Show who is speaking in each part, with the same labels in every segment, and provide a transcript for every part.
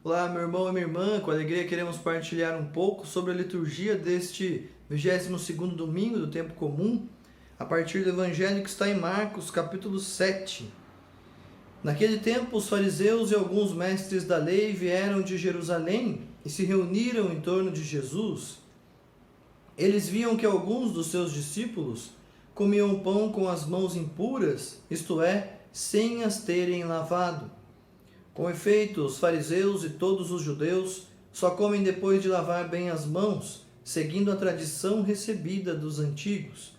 Speaker 1: Olá, meu irmão e minha irmã, com alegria queremos partilhar um pouco sobre a liturgia deste 22º domingo do tempo comum, a partir do evangelho que está em Marcos, capítulo 7. Naquele tempo, os fariseus e alguns mestres da lei vieram de Jerusalém e se reuniram em torno de Jesus. Eles viam que alguns dos seus discípulos comiam pão com as mãos impuras, isto é, sem as terem lavado. Com efeito, os fariseus e todos os judeus só comem depois de lavar bem as mãos, seguindo a tradição recebida dos antigos.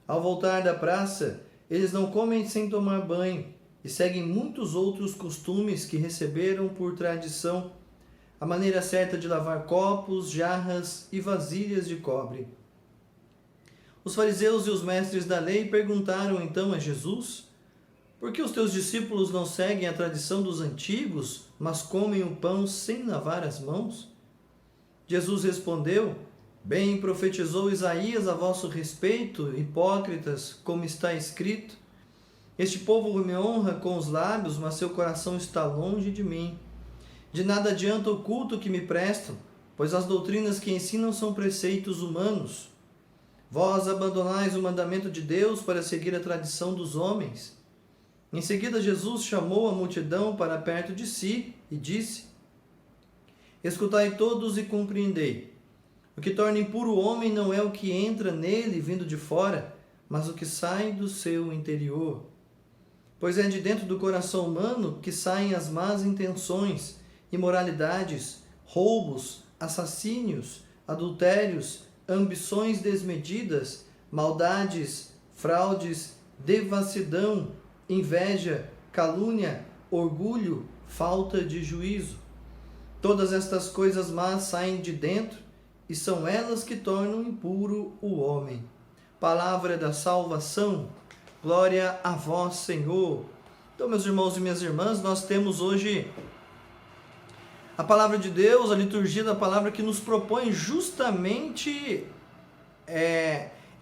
Speaker 1: Ao voltar da praça, eles não comem sem tomar banho e seguem muitos outros costumes que receberam por tradição, a maneira certa de lavar copos, jarras e vasilhas de cobre. Os fariseus e os mestres da lei perguntaram então a Jesus: por que os teus discípulos não seguem a tradição dos antigos, mas comem o pão sem lavar as mãos? Jesus respondeu: bem profetizou Isaías a vosso respeito, hipócritas, como está escrito: este povo me honra com os lábios, mas seu coração está longe de mim. De nada adianta o culto que me prestam, pois as doutrinas que ensinam são preceitos humanos. Vós abandonais o mandamento de Deus para seguir a tradição dos homens. Em seguida, Jesus chamou a multidão para perto de si e disse: escutai todos e compreendei. O que torna impuro o homem não é o que entra nele vindo de fora, mas o que sai do seu interior. Pois é de dentro do coração humano que saem as más intenções, imoralidades, roubos, assassínios, adultérios, ambições desmedidas, maldades, fraudes, devassidão, inveja, calúnia, orgulho, falta de juízo. Todas estas coisas más saem de dentro e são elas que tornam impuro o homem. Palavra da salvação, glória a vós, Senhor. Então, meus irmãos e minhas irmãs, nós temos hoje a palavra de Deus, a liturgia da palavra que nos propõe justamente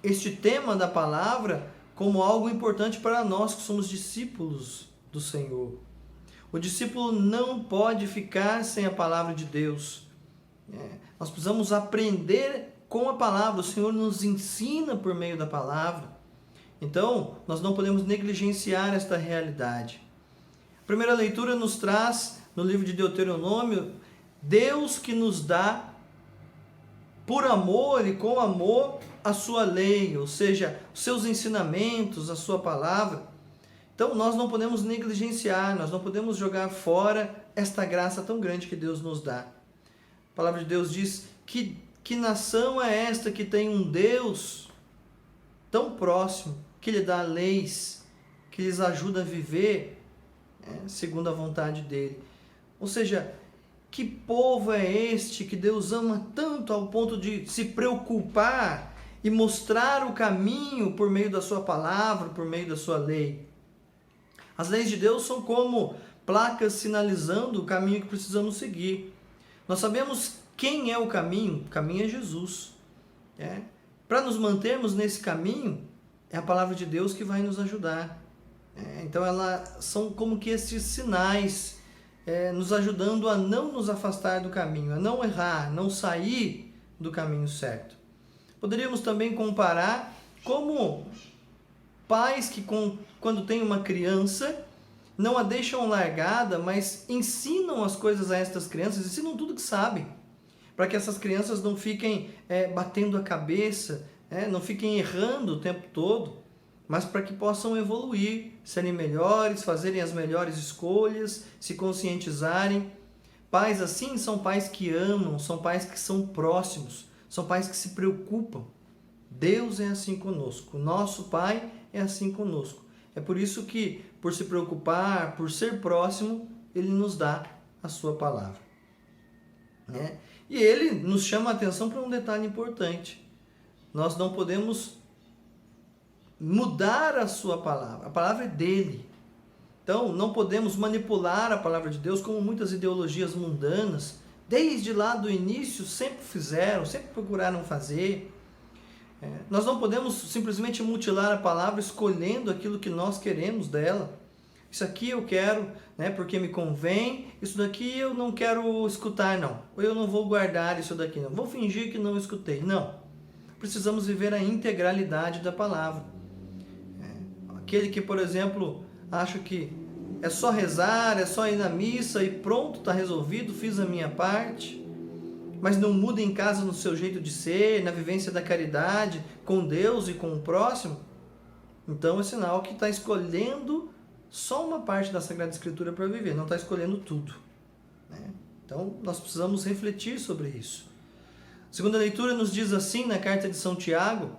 Speaker 1: este tema da palavra como algo importante para nós que somos discípulos do Senhor. O discípulo não pode ficar sem a palavra de Deus. Nós precisamos aprender com a palavra. O Senhor nos ensina por meio da palavra. Então, nós não podemos negligenciar esta realidade. A primeira leitura nos traz, no livro de Deuteronômio, Deus que nos dá, por amor e com amor, a sua lei, ou seja, os seus ensinamentos, a sua palavra. Então, nós não podemos negligenciar, nós não podemos jogar fora esta graça tão grande que Deus nos dá. A palavra de Deus diz que nação é esta que tem um Deus tão próximo, que lhe dá leis, que lhes ajuda a viver segundo a vontade dele. Ou seja, que povo é este que Deus ama tanto ao ponto de se preocupar e mostrar o caminho por meio da sua palavra, por meio da sua lei? As leis de Deus são como placas sinalizando o caminho que precisamos seguir. Nós sabemos quem é o caminho é Jesus. Para nos mantermos nesse caminho, é a palavra de Deus que vai nos ajudar. Então, elas são como que esses sinais nos ajudando a não nos afastar do caminho, a não errar, não sair do caminho certo. Poderíamos também comparar como pais que, quando têm uma criança, não a deixam largada, mas ensinam as coisas a estas crianças, ensinam tudo que sabem, para que essas crianças não fiquem batendo a cabeça, não fiquem errando o tempo todo, mas para que possam evoluir, serem melhores, fazerem as melhores escolhas, se conscientizarem. Pais assim são pais que amam, são pais que são próximos, são pais que se preocupam. Deus é assim conosco, nosso Pai é assim conosco. É por isso que, por se preocupar, por ser próximo, Ele nos dá a sua palavra. E Ele nos chama a atenção para um detalhe importante. Nós não podemos mudar a sua palavra. A palavra é dele. Então, não podemos manipular a palavra de Deus como muitas ideologias mundanas, desde lá do início, sempre fizeram, sempre procuraram fazer. Nós não podemos simplesmente mutilar a palavra escolhendo aquilo que nós queremos dela. Isso aqui eu quero, né, porque me convém, isso daqui eu não quero escutar, não. Ou eu não vou guardar isso daqui, não. Vou fingir que não escutei. Não. Precisamos viver a integralidade da palavra. Aquele que, por exemplo, acha que é só rezar, é só ir na missa e pronto, está resolvido, fiz a minha parte, mas não muda em casa no seu jeito de ser, na vivência da caridade, com Deus e com o próximo, então é sinal que está escolhendo só uma parte da Sagrada Escritura para viver, não está escolhendo tudo. Então, nós precisamos refletir sobre isso. A segunda leitura nos diz assim, na carta de São Tiago: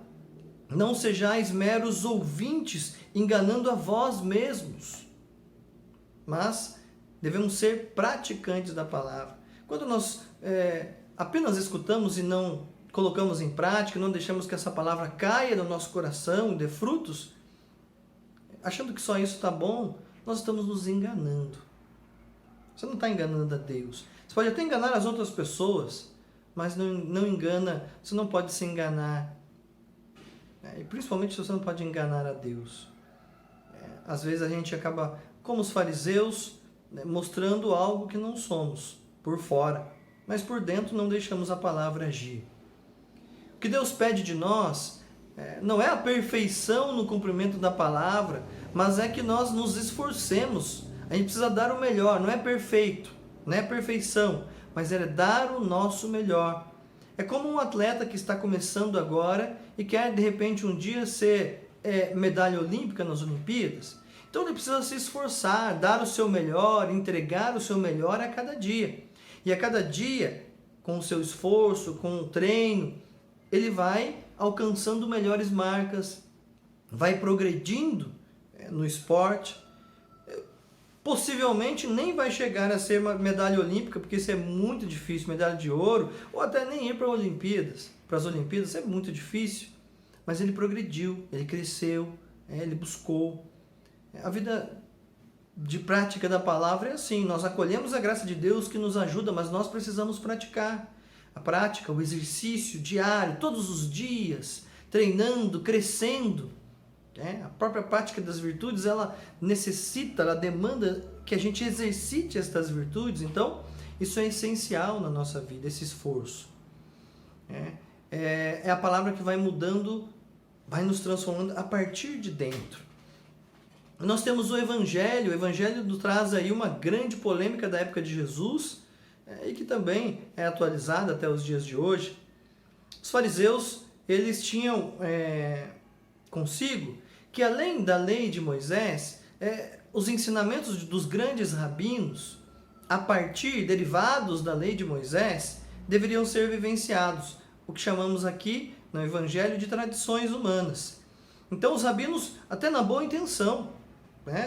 Speaker 1: não sejais meros ouvintes, enganando a vós mesmos, mas devemos ser praticantes da palavra. Quando nós apenas escutamos e não colocamos em prática, não deixamos que essa palavra caia no nosso coração e dê frutos, achando que só isso está bom, nós estamos nos enganando. Você não está enganando a Deus. Você pode até enganar as outras pessoas, mas não engana, você não pode se enganar. E principalmente se você não pode enganar a Deus. Às vezes a gente acaba, como os fariseus, mostrando algo que não somos, por fora. Mas por dentro não deixamos a palavra agir. O que Deus pede de nós não é a perfeição no cumprimento da palavra, mas é que nós nos esforcemos. A gente precisa dar o melhor, não é perfeito, não é perfeição, mas é dar o nosso melhor. É como um atleta que está começando agora e quer de repente um dia ser medalha olímpica nas Olimpíadas. Então ele precisa se esforçar, dar o seu melhor, entregar o seu melhor a cada dia. E a cada dia, com o seu esforço, com o treino, ele vai alcançando melhores marcas, vai progredindo no esporte. Possivelmente nem vai chegar a ser uma medalha olímpica, porque isso é muito difícil, medalha de ouro, ou até nem ir para as Olimpíadas é muito difícil, mas ele progrediu, ele cresceu, ele buscou. A vida de prática da palavra é assim, nós acolhemos a graça de Deus que nos ajuda, mas nós precisamos praticar. A prática, o exercício diário, todos os dias, treinando, crescendo. A própria prática das virtudes, ela necessita, ela demanda que a gente exercite estas virtudes. Então, isso é essencial na nossa vida, esse esforço. É a palavra que vai mudando, vai nos transformando a partir de dentro. Nós temos o Evangelho nos traz aí uma grande polêmica da época de Jesus, e que também é atualizada até os dias de hoje. Os fariseus, eles tinham consigo que além da lei de Moisés, os ensinamentos dos grandes rabinos, a partir, derivados da lei de Moisés, deveriam ser vivenciados, o que chamamos aqui no Evangelho de tradições humanas. Então os rabinos, até na boa intenção,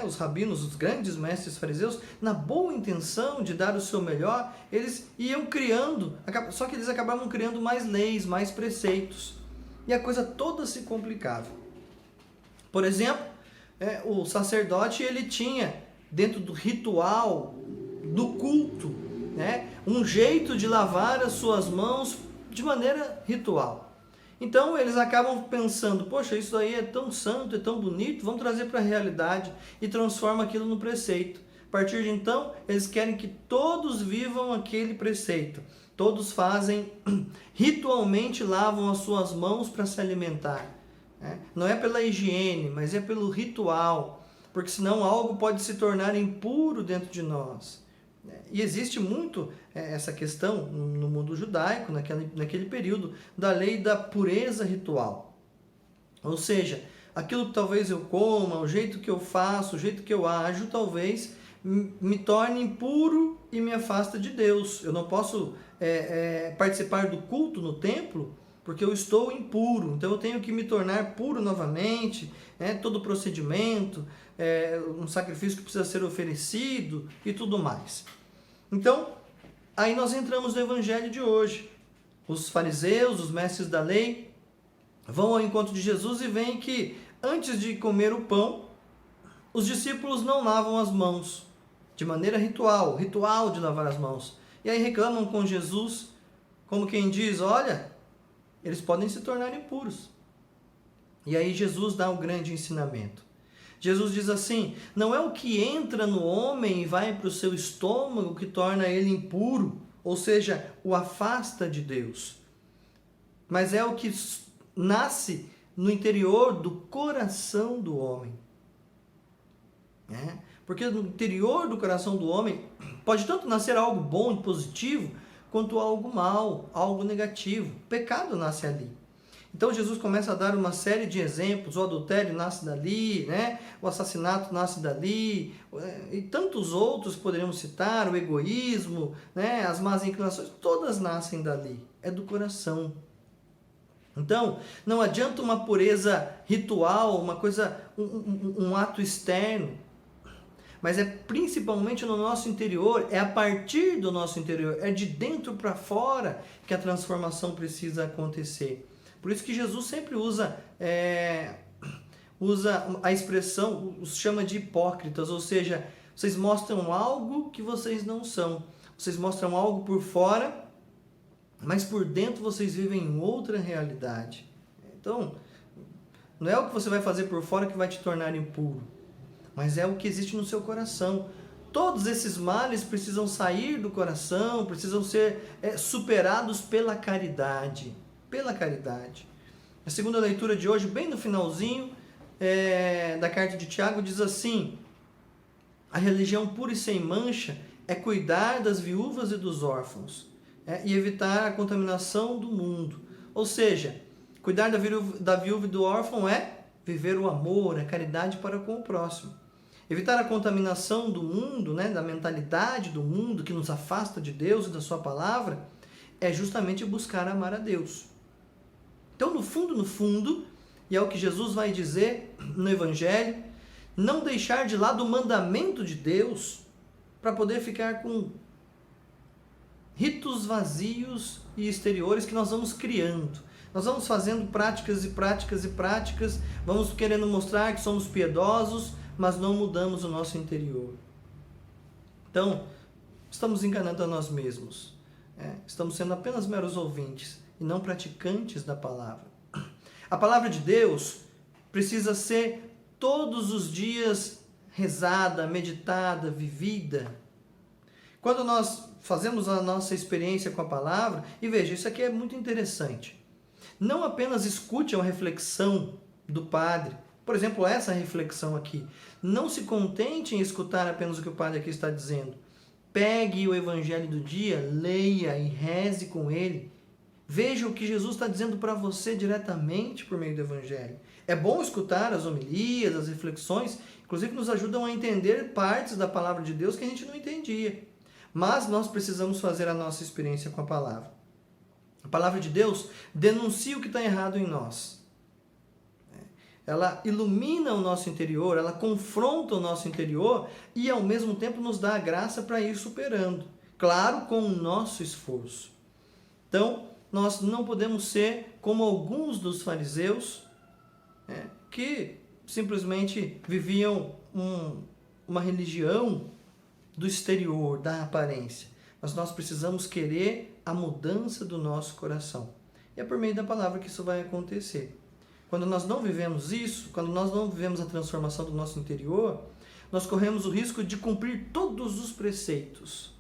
Speaker 1: os rabinos, os grandes mestres fariseus, na boa intenção de dar o seu melhor, eles iam criando, só que eles acabavam criando mais leis, mais preceitos, e a coisa toda se complicava. Por exemplo, o sacerdote, ele tinha, dentro do ritual, do culto, um jeito de lavar as suas mãos de maneira ritual. Então eles acabam pensando, poxa, isso aí é tão santo, é tão bonito, vamos trazer para a realidade e transforma aquilo no preceito. A partir de então, eles querem que todos vivam aquele preceito. Todos fazem, ritualmente lavam as suas mãos para se alimentar. Não é pela higiene, mas é pelo ritual, porque senão algo pode se tornar impuro dentro de nós. E existe muito essa questão no mundo judaico, naquele período, da lei da pureza ritual. Ou seja, aquilo que talvez eu coma, o jeito que eu faço, o jeito que eu ajo, talvez me torne impuro e me afasta de Deus. Eu não posso participar do culto no templo porque eu estou impuro, então eu tenho que me tornar puro novamente, todo o procedimento, um sacrifício que precisa ser oferecido e tudo mais. Então, aí nós entramos no Evangelho de hoje. Os fariseus, os mestres da lei, vão ao encontro de Jesus e veem que antes de comer o pão, os discípulos não lavam as mãos, de maneira ritual de lavar as mãos. E aí reclamam com Jesus, como quem diz, olha, eles podem se tornar impuros. E aí Jesus dá um grande ensinamento. Jesus diz assim: não é o que entra no homem e vai para o seu estômago que torna ele impuro, ou seja, o afasta de Deus, mas é o que nasce no interior do coração do homem. Porque no interior do coração do homem pode tanto nascer algo bom e positivo, quanto algo mal, algo negativo. O pecado nasce ali. Então Jesus começa a dar uma série de exemplos. O adultério nasce dali, né? O assassinato nasce dali, e tantos outros poderíamos citar, o egoísmo, né? As más inclinações, todas nascem dali. É do coração. Então, não adianta uma pureza ritual, uma coisa, um ato externo, mas é principalmente no nosso interior, é a partir do nosso interior, é de dentro para fora que a transformação precisa acontecer. Por isso que Jesus sempre usa a expressão, os chama de hipócritas, ou seja, vocês mostram algo que vocês não são. Vocês mostram algo por fora, mas por dentro vocês vivem em outra realidade. Então, não é o que você vai fazer por fora que vai te tornar impuro, mas é o que existe no seu coração. Todos esses males precisam sair do coração, precisam ser superados pela caridade. Pela caridade. A segunda leitura de hoje, bem no finalzinho da carta de Tiago, diz assim: a religião pura e sem mancha é cuidar das viúvas e dos órfãos, e evitar a contaminação do mundo. Ou seja, cuidar da viúva e do órfão é viver o amor, a caridade para com o próximo. Evitar a contaminação do mundo, da mentalidade do mundo que nos afasta de Deus e da sua palavra, é justamente buscar amar a Deus. Então, no fundo, e é o que Jesus vai dizer no Evangelho, não deixar de lado o mandamento de Deus para poder ficar com ritos vazios e exteriores que nós vamos criando. Nós vamos fazendo práticas e práticas e práticas, vamos querendo mostrar que somos piedosos, mas não mudamos o nosso interior. Então, estamos enganando a nós mesmos. Estamos sendo apenas meros ouvintes e não praticantes da palavra. A palavra de Deus precisa ser todos os dias rezada, meditada, vivida. Quando nós fazemos a nossa experiência com a palavra, e veja, isso aqui é muito interessante. Não apenas escute a reflexão do padre, por exemplo, essa reflexão aqui. Não se contente em escutar apenas o que o padre aqui está dizendo. Pegue o evangelho do dia, leia e reze com ele. Veja o que Jesus está dizendo para você diretamente por meio do evangelho. É bom escutar as homilias, as reflexões, inclusive nos ajudam a entender partes da palavra de Deus que a gente não entendia. Mas nós precisamos fazer a nossa experiência com a palavra. A palavra de Deus denuncia o que está errado em nós. Ela ilumina o nosso interior, ela confronta o nosso interior e ao mesmo tempo nos dá a graça para ir superando. Claro, com o nosso esforço. Então, nós não podemos ser como alguns dos fariseus, que simplesmente viviam uma religião do exterior, da aparência. Mas nós precisamos querer a mudança do nosso coração. E é por meio da palavra que isso vai acontecer. Quando nós não vivemos isso, quando nós não vivemos a transformação do nosso interior, nós corremos o risco de cumprir todos os preceitos.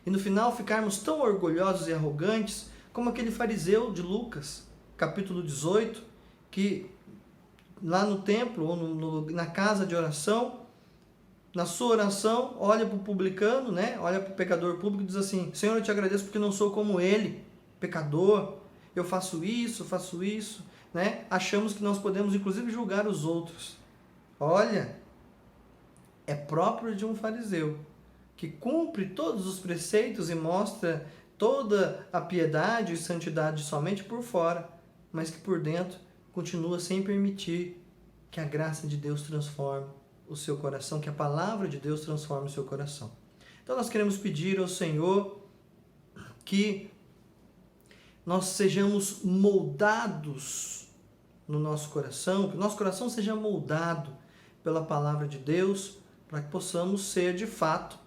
Speaker 1: E no final ficarmos tão orgulhosos e arrogantes como aquele fariseu de Lucas, capítulo 18, que lá no templo ou na casa de oração, na sua oração, olha para o publicano, olha para o pecador público e diz assim: Senhor, eu te agradeço porque não sou como ele, pecador, eu faço isso. Achamos que nós podemos inclusive julgar os outros. Olha, é próprio de um fariseu que cumpre todos os preceitos e mostra toda a piedade e santidade somente por fora, mas que por dentro continua sem permitir que a graça de Deus transforme o seu coração, que a palavra de Deus transforme o seu coração. Então nós queremos pedir ao Senhor que nós sejamos moldados no nosso coração, que o nosso coração seja moldado pela palavra de Deus, para que possamos ser de fato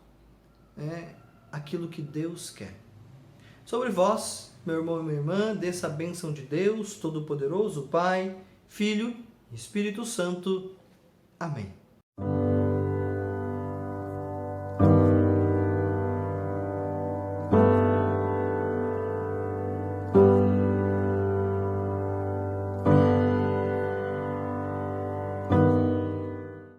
Speaker 1: aquilo que Deus quer. Sobre vós, meu irmão e minha irmã, desça a bênção de Deus Todo-Poderoso, Pai, Filho e Espírito Santo. Amém.